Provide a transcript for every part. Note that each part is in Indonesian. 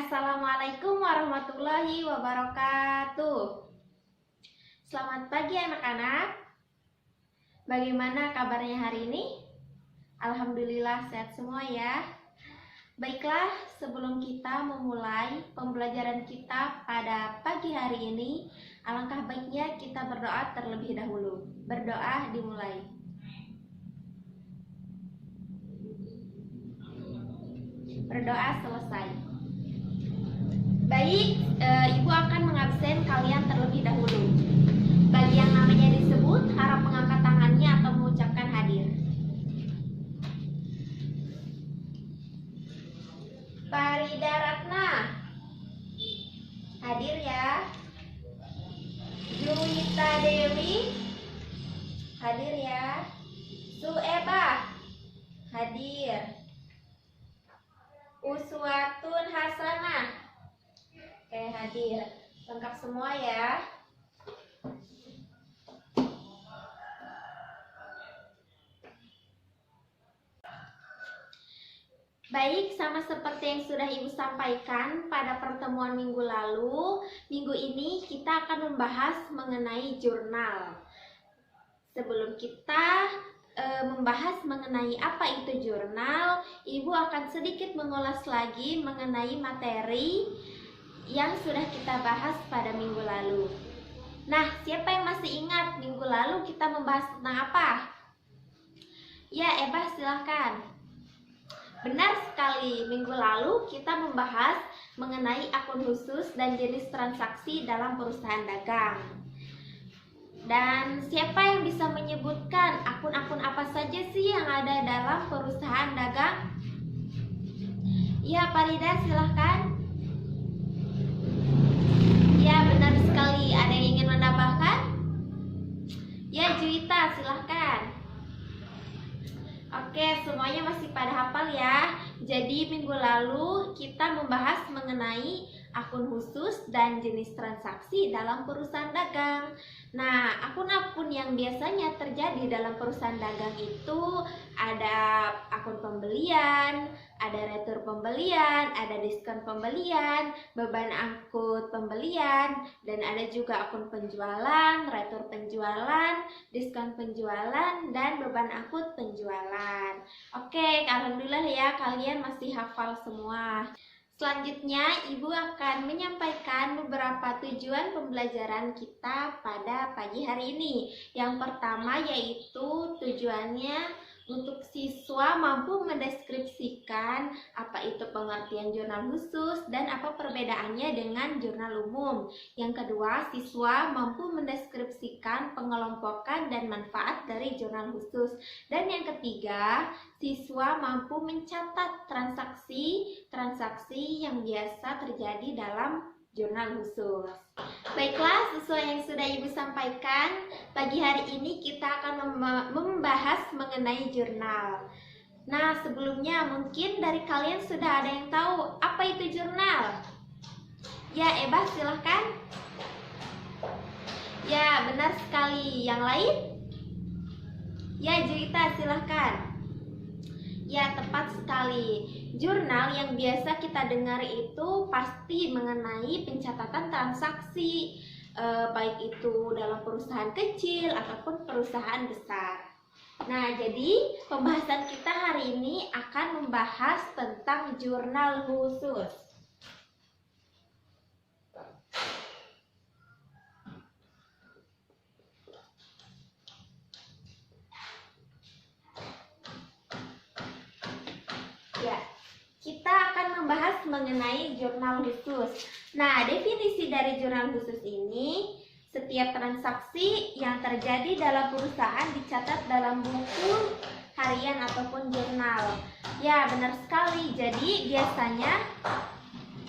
Assalamualaikum warahmatullahi wabarakatuh. Selamat pagi anak-anak. Bagaimana kabarnya hari ini? Alhamdulillah sehat semua ya. Baiklah, sebelum kita memulai pembelajaran kita pada pagi hari ini, alangkah baiknya kita berdoa terlebih dahulu. Berdoa dimulai. Berdoa selesai. Baik, Ibu akan mengabsen kalian terlebih dahulu. Bagi yang namanya disebut, harap mengangkat tangannya atau mengucapkan hadir. Farida Ratna, hadir ya. Juwita Dewi, hadir ya. Sueba, hadir. Uswatun Hasanah, oke, hadir. Lengkap semua ya. Baik, sama seperti yang sudah Ibu sampaikan pada pertemuan minggu lalu, minggu ini kita akan membahas mengenai jurnal. Sebelum kita membahas mengenai apa itu jurnal, Ibu akan sedikit mengulas lagi mengenai materi yang sudah kita bahas pada minggu lalu. Nah, siapa yang masih ingat minggu lalu kita membahas tentang apa? Ya, Eba silahkan. Benar sekali, minggu lalu kita membahas mengenai akun khusus dan jenis transaksi dalam perusahaan dagang. Dan siapa yang bisa menyebutkan akun-akun apa saja sih yang ada dalam perusahaan dagang? Ya, Farida silahkan. Ya, benar sekali. Ada yang ingin menambahkan? Ya, Juwita silahkan. Oke, semuanya masih pada hafal ya. Jadi minggu lalu kita membahas mengenai akun khusus dan jenis transaksi dalam perusahaan dagang. Nah, akun-akun yang biasanya terjadi dalam perusahaan dagang itu ada akun pembelian, ada retur pembelian, ada diskon pembelian, beban angkut pembelian, dan ada juga akun penjualan, retur penjualan, diskon penjualan, dan beban angkut penjualan. Oke, alhamdulillah ya kalian masih hafal semua. Selanjutnya, Ibu akan menyampaikan beberapa tujuan pembelajaran kita pada pagi hari ini. Yang pertama yaitu tujuannya untuk siswa mampu mendeskripsikan apa itu pengertian jurnal khusus dan apa perbedaannya dengan jurnal umum. Yang kedua, siswa mampu mendeskripsikan pengelompokan dan manfaat dari jurnal khusus. Dan yang ketiga, siswa mampu mencatat transaksi yang biasa terjadi dalam jurnal khusus. Baiklah, sesuai yang sudah Ibu sampaikan, pagi hari ini kita akan membahas mengenai jurnal. Nah, sebelumnya mungkin dari kalian sudah ada yang tahu apa itu jurnal? Ya, Eba silahkan. Ya, benar sekali. Yang lain? Ya, Juwita silahkan. Ya, tepat sekali. Jurnal yang biasa kita dengar itu pasti mengenai pencatatan transaksi, baik itu dalam perusahaan kecil ataupun perusahaan besar. Nah, jadi pembahasan kita hari ini akan membahas tentang jurnal khusus. Ya, kita akan membahas mengenai jurnal khusus. Nah, definisi dari jurnal khusus ini, setiap transaksi yang terjadi dalam perusahaan dicatat dalam buku harian ataupun jurnal. Ya, benar sekali. Jadi, biasanya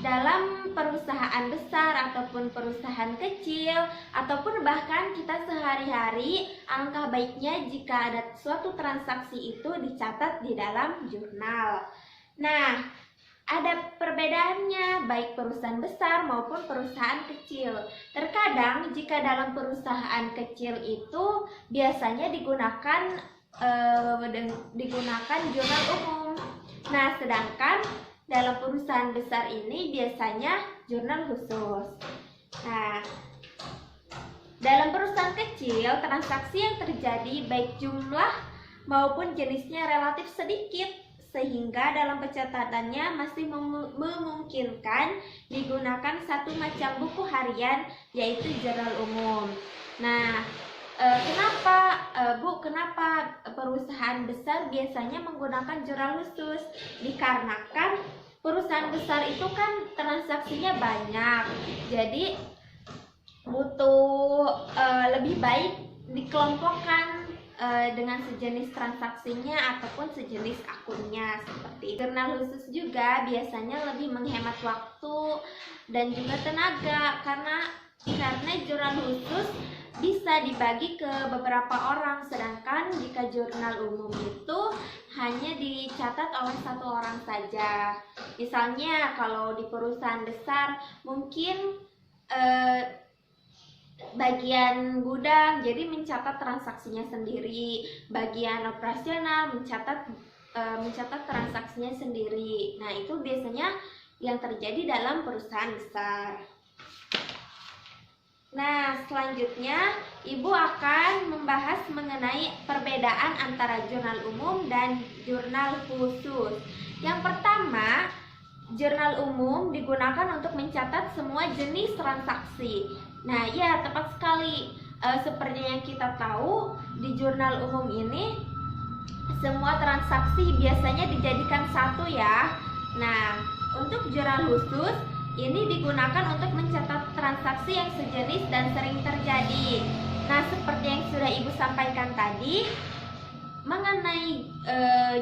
dalam perusahaan besar ataupun perusahaan kecil ataupun bahkan kita sehari-hari, alangkah baiknya jika ada suatu transaksi itu dicatat di dalam jurnal. Nah, ada perbedaannya baik perusahaan besar maupun perusahaan kecil. Terkadang jika dalam perusahaan kecil itu biasanya digunakan jurnal umum. Nah, sedangkan dalam perusahaan besar ini biasanya jurnal khusus. Nah, dalam perusahaan kecil, transaksi yang terjadi baik jumlah maupun jenisnya relatif sedikit, sehingga dalam pencatatannya masih memungkinkan digunakan satu macam buku harian, yaitu jurnal umum. Nah, kenapa perusahaan besar biasanya menggunakan jurnal khusus? Dikarenakan perusahaan besar itu kan transaksinya banyak, jadi butuh lebih baik dikelompokkan dengan sejenis transaksinya ataupun sejenis akunnya. Seperti jurnal khusus juga biasanya lebih menghemat waktu dan juga tenaga, karena jurnal khusus bisa dibagi ke beberapa orang, sedangkan jika jurnal umum itu hanya dicatat oleh satu orang saja. Misalnya kalau di perusahaan besar mungkin bagian gudang jadi mencatat transaksinya sendiri, bagian operasional mencatat transaksinya sendiri. Nah, itu biasanya yang terjadi dalam perusahaan besar. Nah, selanjutnya Ibu akan membahas mengenai perbedaan antara jurnal umum dan jurnal khusus. Yang pertama, jurnal umum digunakan untuk mencatat semua jenis transaksi. Nah, ya tepat sekali. Seperti yang kita tahu, di jurnal umum ini semua transaksi biasanya dijadikan satu ya. Nah, untuk jurnal khusus ini digunakan untuk mencatat transaksi yang sejenis dan sering terjadi. Nah, seperti yang sudah Ibu sampaikan tadi, mengenai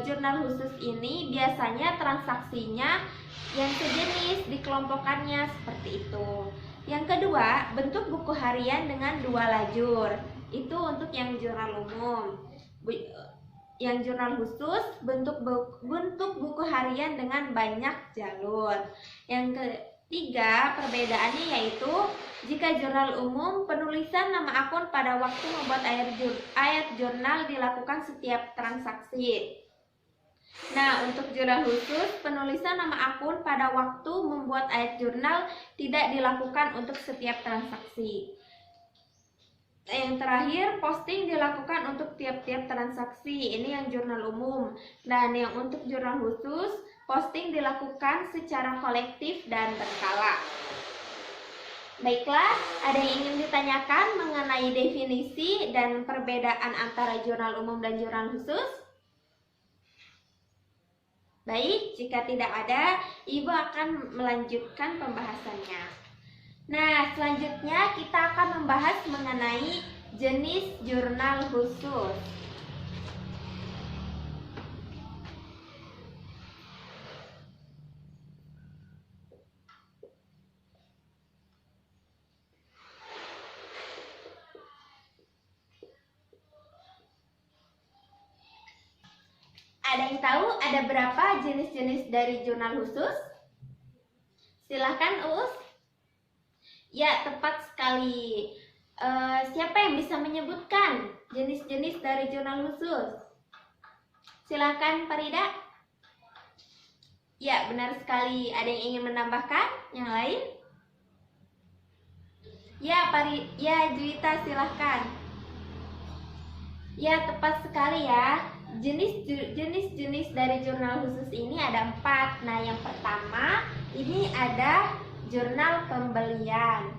jurnal khusus ini biasanya transaksinya yang sejenis dikelompokkannya seperti itu. Yang kedua, bentuk buku harian dengan 2 lajur. Itu untuk yang jurnal umum. Yang jurnal khusus bentuk buku harian dengan banyak jalur. Yang ketiga, perbedaannya yaitu jika jurnal umum, penulisan nama akun pada waktu membuat ayat jurnal dilakukan setiap transaksi. Nah, untuk jurnal khusus, penulisan nama akun pada waktu membuat ayat jurnal tidak dilakukan untuk setiap transaksi. Yang terakhir, posting dilakukan untuk tiap-tiap transaksi. Ini yang jurnal umum. Dan yang untuk jurnal khusus, posting dilakukan secara kolektif dan berkala. Baiklah, ada yang ingin ditanyakan mengenai definisi dan perbedaan antara jurnal umum dan jurnal khusus? Baik, jika tidak ada, Ibu akan melanjutkan pembahasannya. Nah, selanjutnya kita akan membahas mengenai jenis jurnal khusus. Ada yang tahu ada berapa jenis-jenis dari jurnal khusus? Silahkan, Us. Ya, tepat sekali. Siapa yang bisa menyebutkan jenis-jenis dari jurnal khusus? Silahkan, Farida. Ya, benar sekali. Ada yang ingin menambahkan? Yang lain? Ya, Juwita, silahkan. Ya, tepat sekali ya. Jenis-jenis dari jurnal khusus ini ada 4. Nah, yang pertama ini ada jurnal pembelian.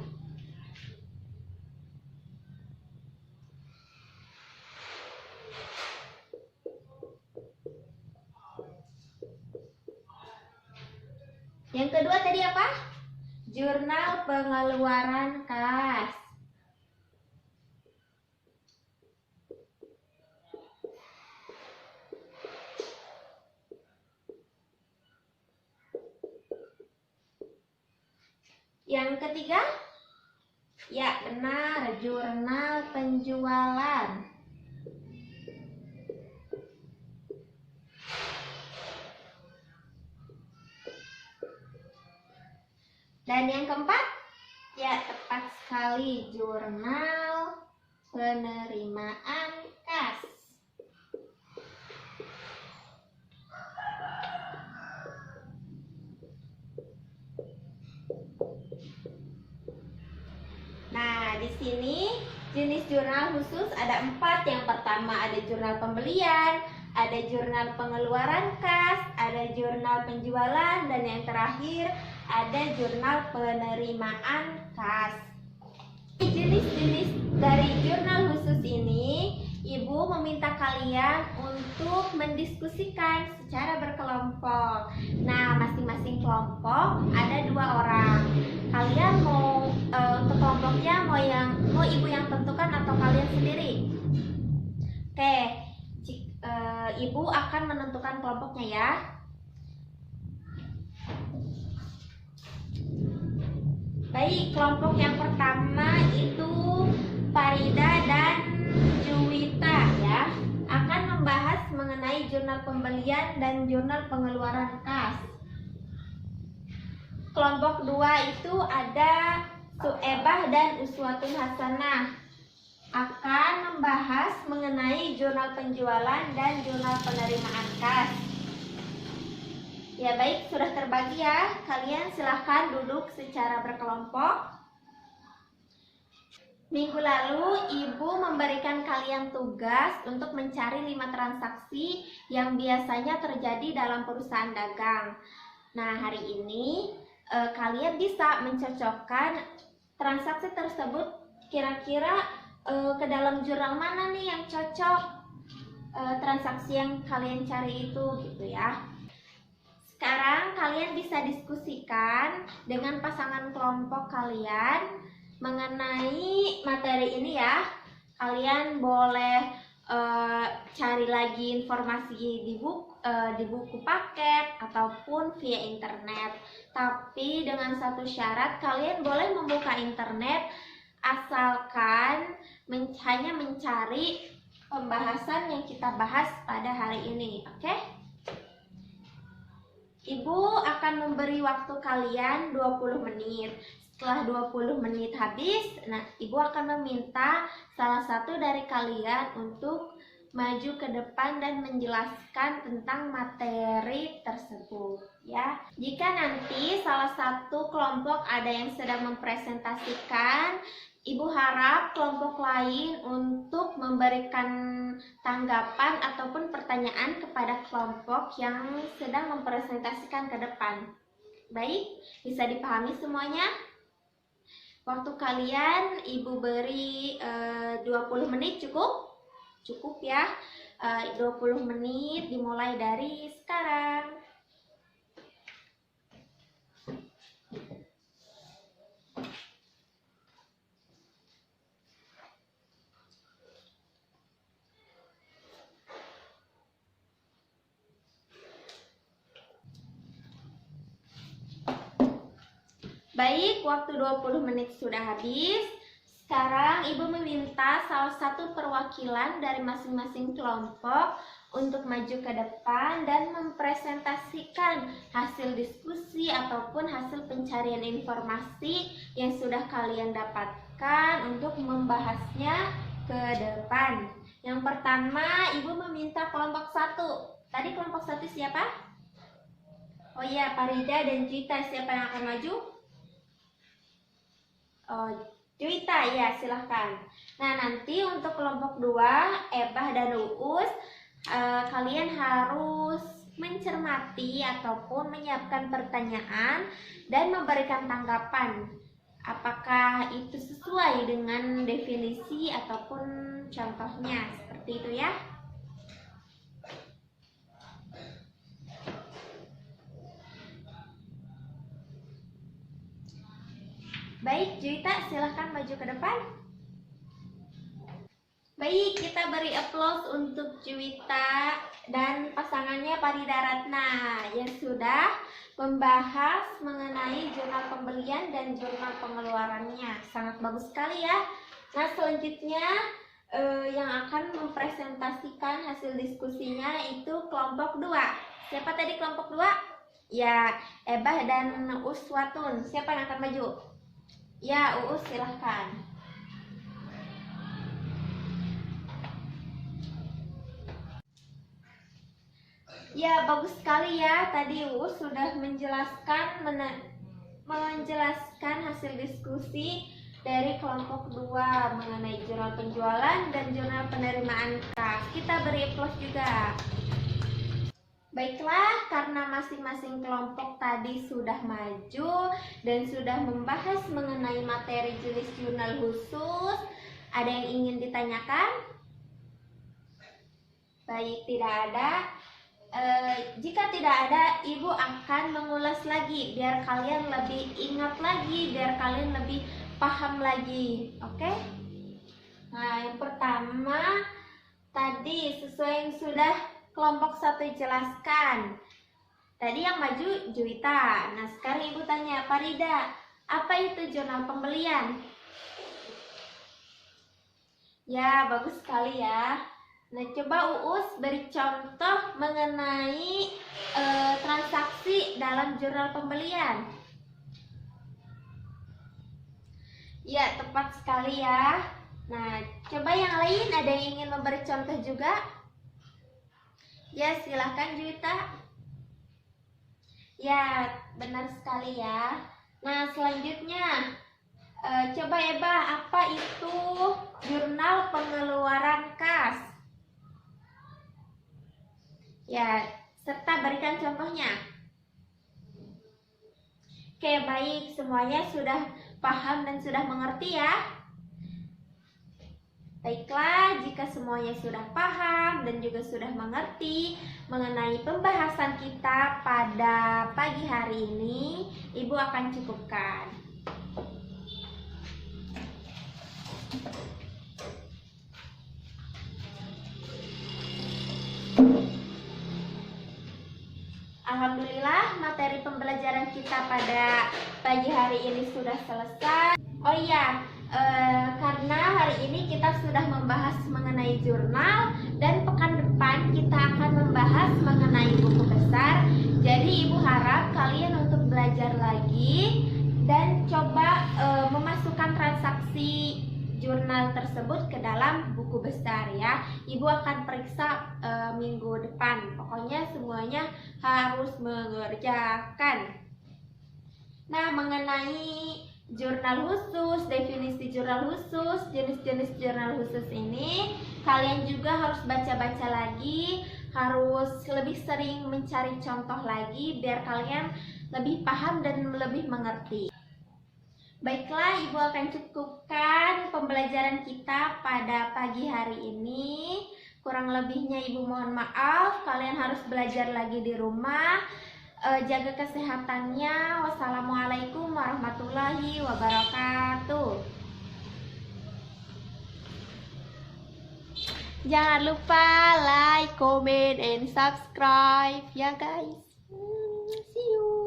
Yang kedua tadi apa? Jurnal pengeluaran kas. Yang ketiga, ya benar, jurnal penjualan. Dan yang keempat, ya tepat sekali, jurnal penerimaan kas. sini jenis jurnal khusus ada 4. Yang pertama ada jurnal pembelian, ada jurnal pengeluaran kas, ada jurnal penjualan, dan yang terakhir ada jurnal penerimaan kas. Jenis-jenis dari jurnal khusus ini, Ibu meminta kalian untuk mendiskusikan secara berkelompok. Nah, masing-masing kelompok ada 2 orang. Kalian mau untuk kelompoknya mau Ibu yang tentukan atau kalian sendiri? Oke, Ibu akan menentukan kelompoknya ya. Baik, kelompok yang pertama itu Farida dan Juwita ya, akan membahas mengenai jurnal pembelian dan jurnal pengeluaran kas. Kelompok 2 itu ada Suebah dan Uswatun Hasanah, akan membahas mengenai jurnal penjualan dan jurnal penerimaan kas. Ya baik, sudah terbagi ya. Kalian silahkan duduk secara berkelompok. Minggu lalu Ibu memberikan kalian tugas untuk mencari 5 transaksi yang biasanya terjadi dalam perusahaan dagang. Nah, hari ini kalian bisa mencocokkan transaksi tersebut kira-kira ke dalam jurnal mana nih yang cocok transaksi yang kalian cari itu gitu ya. Sekarang kalian bisa diskusikan dengan pasangan kelompok kalian mengenai materi ini ya. Kalian boleh cari lagi informasi di buku paket ataupun via internet. Tapi dengan satu syarat, kalian boleh membuka internet asalkan hanya mencari pembahasan yang kita bahas pada hari ini, oke? Ibu akan memberi waktu kalian 20 menit. Setelah 20 menit habis, Ibu akan meminta salah satu dari kalian untuk maju ke depan dan menjelaskan tentang materi tersebut ya. Jika nanti salah satu kelompok ada yang sedang mempresentasikan, Ibu harap kelompok lain untuk memberikan tanggapan ataupun pertanyaan kepada kelompok yang sedang mempresentasikan ke depan. Baik, bisa dipahami semuanya? Waktu kalian Ibu beri 20 menit cukup? Cukup ya. 20 menit dimulai dari sekarang. Baik, waktu 20 menit sudah habis. Sekarang Ibu meminta salah satu perwakilan dari masing-masing kelompok untuk maju ke depan dan mempresentasikan hasil diskusi ataupun hasil pencarian informasi yang sudah kalian dapatkan untuk membahasnya ke depan. Yang pertama, Ibu meminta kelompok 1. Tadi kelompok 1 siapa? Oh iya, Farida dan Juwita. Siapa yang akan maju? Oh, Juwita ya, silahkan. Nah, nanti untuk kelompok 2, Ebah dan Uus, kalian harus mencermati ataupun menyiapkan pertanyaan dan memberikan tanggapan. Apakah itu sesuai dengan definisi ataupun contohnya, seperti itu ya. Baik, Juwita, silahkan maju ke depan. Baik, kita beri aplaus untuk Juwita dan pasangannya Farida Ratna yang sudah membahas mengenai jurnal pembelian dan jurnal pengeluarannya. Sangat bagus sekali ya. Nah, selanjutnya yang akan mempresentasikan hasil diskusinya itu kelompok 2. Siapa tadi kelompok 2? Ya, Ebah dan Uswatun. Siapa yang akan maju? Ya, Uus, silahkan. Ya, bagus sekali ya. Tadi Uus sudah menjelaskan hasil diskusi dari kelompok 2 mengenai jurnal penjualan dan jurnal penerimaan kas. Kita beri aplaus juga. Baiklah, karena masing-masing kelompok tadi sudah maju dan sudah membahas mengenai materi jenis jurnal khusus, ada yang ingin ditanyakan? Baik, tidak ada. Jika tidak ada, Ibu akan mengulas lagi biar kalian lebih ingat lagi, biar kalian lebih paham lagi. Oke? Nah, yang pertama tadi sesuai yang sudah kelompok 1 jelaskan. Tadi yang maju Juwita. Nah, sekarang Ibu tanya, Farida, apa itu jurnal pembelian? Ya, bagus sekali ya. Nah, coba Uus beri contoh mengenai transaksi dalam jurnal pembelian. Ya, tepat sekali ya. Nah, coba yang lain ada yang ingin memberi contoh juga? Ya, silahkan Juwita. Ya, benar sekali ya. Nah, selanjutnya coba Eba, apa itu jurnal pengeluaran kas? Ya, serta berikan contohnya. Oke, baik, semuanya sudah paham dan sudah mengerti ya. Baiklah, jika semuanya sudah paham dan juga sudah mengerti mengenai pembahasan kita pada pagi hari ini, Ibu akan cukupkan. Alhamdulillah, materi pembelajaran kita pada pagi hari ini sudah selesai. Oh iya, karena hari ini kita sudah membahas mengenai jurnal dan pekan depan kita akan membahas mengenai buku besar. Jadi Ibu harap kalian untuk belajar lagi dan coba memasukkan transaksi jurnal tersebut ke dalam buku besar ya. Ibu akan periksa minggu depan. Pokoknya semuanya harus mengerjakan. Nah, mengenai jurnal khusus, definisi jurnal khusus, jenis-jenis jurnal khusus ini kalian juga harus baca-baca lagi, harus lebih sering mencari contoh lagi biar kalian lebih paham dan lebih mengerti. Baiklah, Ibu akan cukupkan pembelajaran kita pada pagi hari ini. Kurang lebihnya Ibu mohon maaf, kalian harus belajar lagi di rumah. Jaga kesehatannya. Wassalamualaikum warahmatullahi wabarakatuh. Jangan lupa like, comment, and subscribe ya guys. See you.